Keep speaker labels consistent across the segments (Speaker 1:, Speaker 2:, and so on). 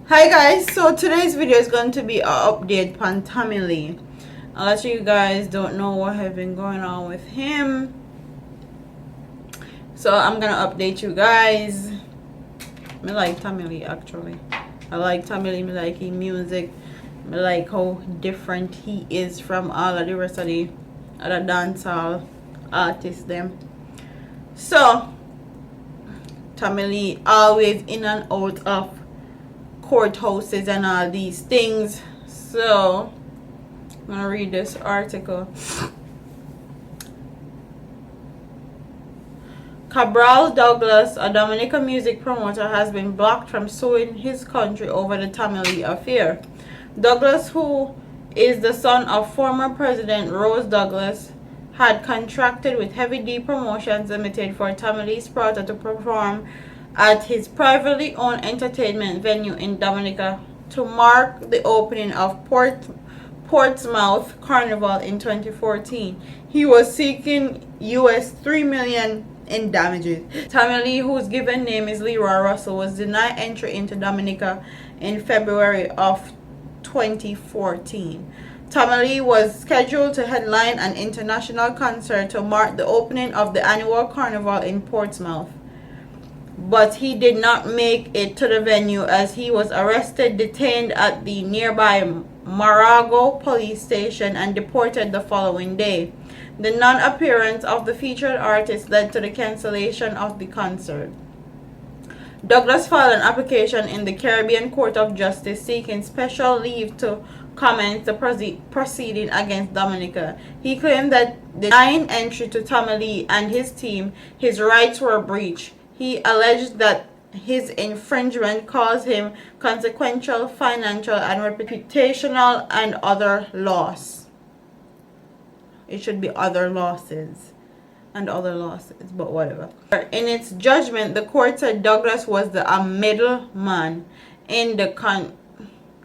Speaker 1: Hi guys, so today's video is going to be an update on Tommylee. Unless you guys don't know what has been going on with him, so I'm gonna update you guys. I like Tommylee actually. I like Tommylee. I like his music. I like how different he is from all of the rest of the other dancehall artists them. So Tommylee always in and out of courthouses and all these things. So I'm gonna read this article. Cabral Douglas, a Dominican music promoter, has been blocked from suing his country over the Tommylee affair. Douglas, who is the son of former President Rose Douglas, had contracted with Heavy D Promotions Limited for Tommylee Sprout to perform at his privately owned entertainment venue in Dominica to mark the opening of Portsmouth Carnival in 2014. He was seeking US $3 million in damages. Tommylee, whose given name is Leroy Russell, was denied entry into Dominica in February of 2014. Tommylee was scheduled to headline an international concert to mark the opening of the annual carnival in Portsmouth, but he did not make it to the venue as he was arrested, detained at the nearby Marago police station, and deported the following day. The non-appearance of the featured artist led to the cancellation of the concert. Douglas filed an application in the Caribbean Court of Justice seeking special leave to commence the proceeding against Dominica. He claimed that denying entry to Tommylee and his team, his rights were breached. He alleged that his infringement caused him consequential, financial, and reputational and other loss. It should be other losses and other losses, but whatever. In its judgment, the court said Douglas was a middleman in the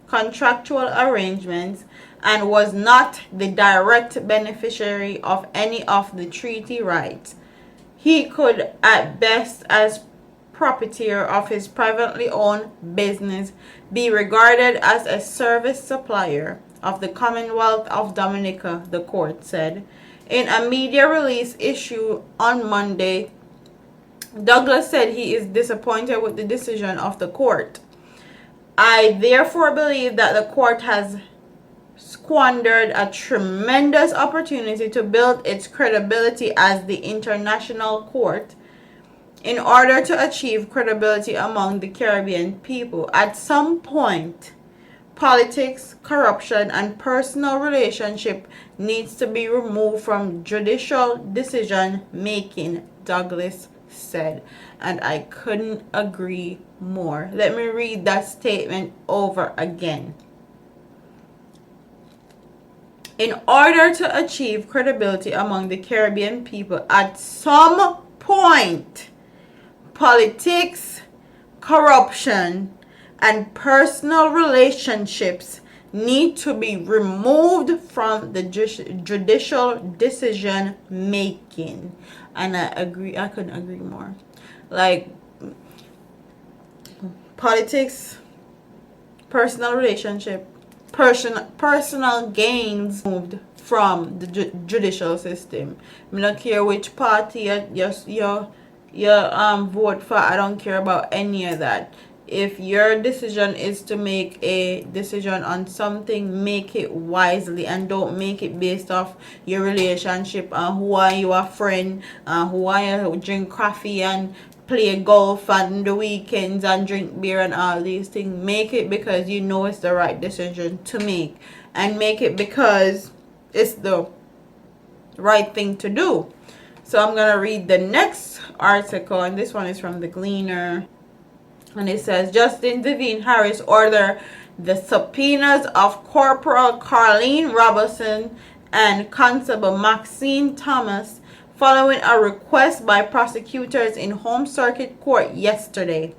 Speaker 1: contractual arrangements and was not the direct beneficiary of any of the treaty rights. He could, at best, as proprietor of his privately owned business, be regarded as a service supplier of the Commonwealth of Dominica, the court said. In a media release issued on Monday, Douglas said he is disappointed with the decision of the court. I therefore believe that the court has squandered a tremendous opportunity to build its credibility as the international court in order to achieve credibility among the Caribbean people. At some point, politics, corruption, and personal relationship needs to be removed from judicial decision making, Douglas said. And I couldn't agree more. Let me read that statement over again. In order to achieve credibility among the Caribbean people, at some point, politics, corruption, and personal relationships need to be removed from the judicial decision making. And I agree, I couldn't agree more. Like, politics, personal relationship, personal gains moved from the judicial system. I don't care which party you vote for. I don't care about any of that. If your decision is to make a decision on something, make it wisely and don't make it based off your relationship and who are you a friend and who are you drink coffee and play golf on the weekends and drink beer and all these things. Make it because you know it's the right decision to make, and make it because it's the right thing to do. So I'm gonna read the next article, and this one is from the Gleaner, and it says Justin Devine Harris ordered the subpoenas of Corporal Carleen Robertson and Constable Maxine Thomas following a request by prosecutors in Home Circuit Court yesterday.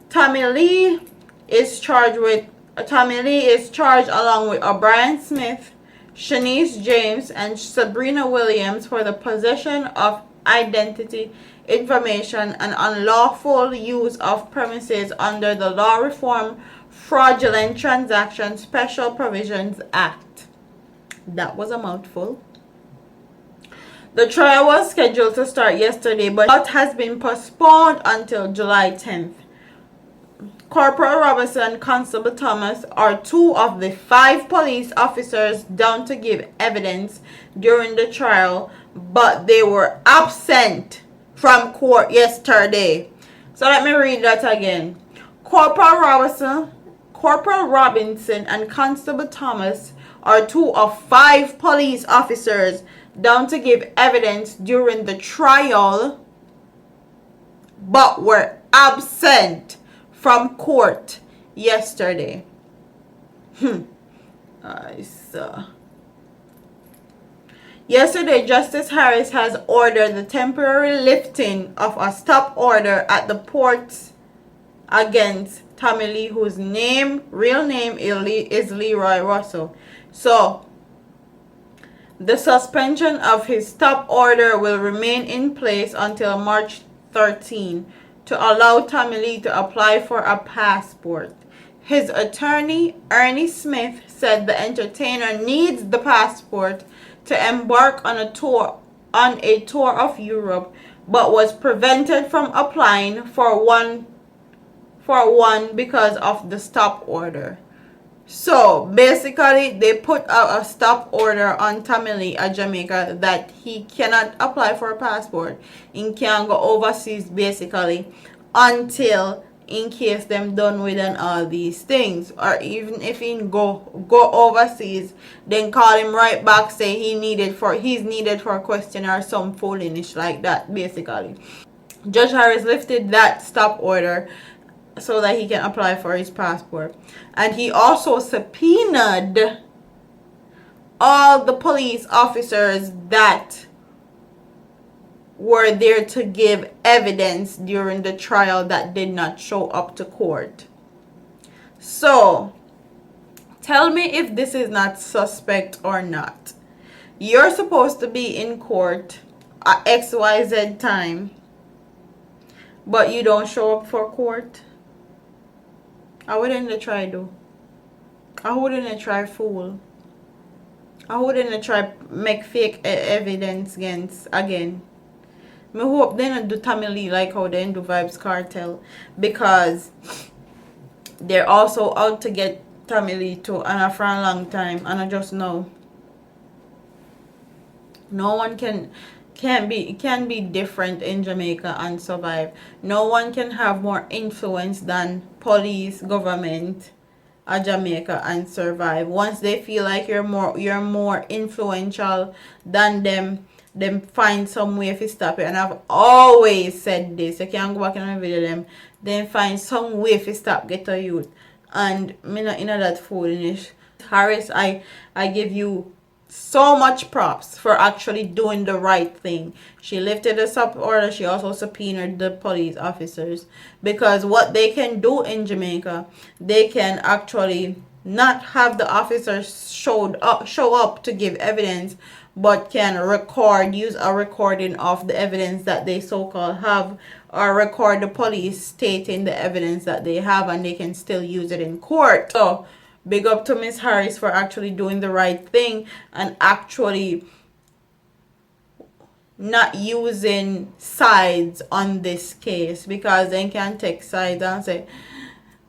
Speaker 1: Tommylee is charged along with O'Brien Smith, Shanice James, and Sabrina Williams for the possession of identity information and unlawful use of premises under the Law Reform Fraudulent Transaction Special Provisions Act. That was a mouthful. The trial was scheduled to start yesterday, but it has been postponed until July 10th. Corporal Robinson and Constable Thomas are two of the 5 police officers down to give evidence during the trial, but they were absent from court yesterday. So let me read that again. Corporal Robinson and Constable Thomas are two of 5 police officers down to give evidence during the trial, but were absent from court yesterday. Yesterday, Justice Harris has ordered the temporary lifting of a stop order at the ports against Tommylee, whose real name is Leroy Russell. So, the suspension of his stop order will remain in place until March 13 to allow Tommylee to apply for a passport. His attorney, Ernie Smith, said the entertainer needs the passport to embark on a tour of Europe, but was prevented from applying for one because of the stop order. So basically, they put out a stop order on Tommylee at Jamaica that he cannot apply for a passport. He can't go overseas basically until in case them done with and all these things, or even if he go overseas, then call him right back, say he's needed for a question or some foolishness like that. Basically, Judge Harris lifted that stop order so that he can apply for his passport, and he also subpoenaed all the police officers that were there to give evidence during the trial that did not show up to court. So, tell me if this is not suspect or not. You're supposed to be in court at XYZ time, but you don't show up for court. I wouldn't try do. I wouldn't try fool. I wouldn't try make fake evidence again. I hope they don't do Tommylee like how they do Vybz Kartel, because they're also out to get Tommylee too, and for a long time, and I just know no one can be different in Jamaica and survive. No one can have more influence than police, government at Jamaica and survive. Once they feel like you're more influential than them find some way to stop it. And I've always said this. You can't go back in the video then find some way to stop ghetto youth. And me not in that foolishness. Harris, I give you so much props for actually doing the right thing. She lifted us up order. She also subpoenaed the police officers, because what they can do in Jamaica, they can actually not have the officers show up to give evidence, but can use a recording of the evidence that they so-called have, or record the police stating the evidence that they have, and they can still use it in court. So big up to Miss Harris for actually doing the right thing and actually not using sides on this case, because they can take sides and say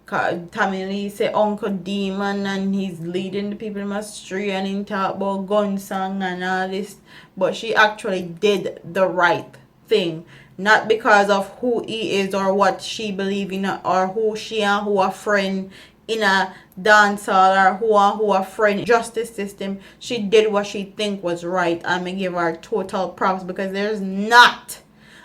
Speaker 1: Tommylee say Uncle Demon and he's leading the people astray, and he talk about gun song and all this, but she actually did the right thing, not because of who he is or what she believes in, or who she and who a friend in a dance hall, or who a friend in justice system. She did what she think was right, and I give her total props, because there's not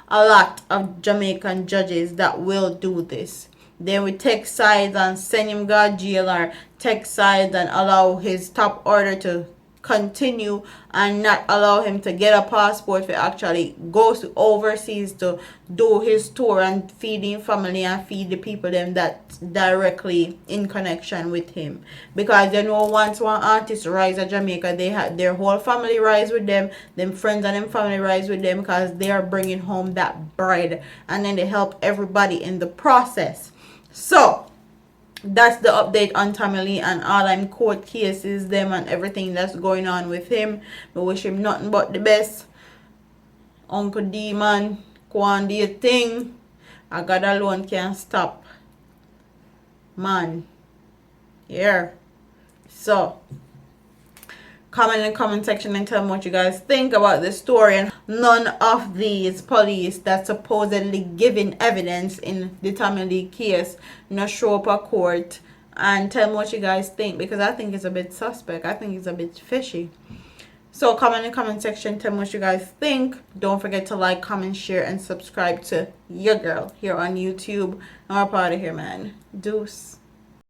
Speaker 1: a lot of Jamaican judges that will do this. They would take sides and send him to jail, or take sides and allow his top order to continue and not allow him to get a passport for actually go to overseas to do his tour and feeding family and feed the people them that directly in connection with him. Because you know, once one artist rise at Jamaica, they had their whole family rise with them friends and them family rise with them, because they are bringing home that bread, and then they help everybody in the process. So that's the update on Tommylee and all them court cases, them and everything that's going on with him. We wish him nothing but the best. Uncle D, man, go on do your thing. I God alone can't stop, man. Yeah. So comment in the comment section and tell me what you guys think about this story, and none of these police that supposedly giving evidence in the Tommylee case not show up at court, and tell me what you guys think, because I think it's a bit suspect. I think it's a bit fishy. So comment in the comment section, tell me what you guys think. Don't forget to like, comment, share, and subscribe to your girl here on YouTube. I'm out of here, man. Deuce.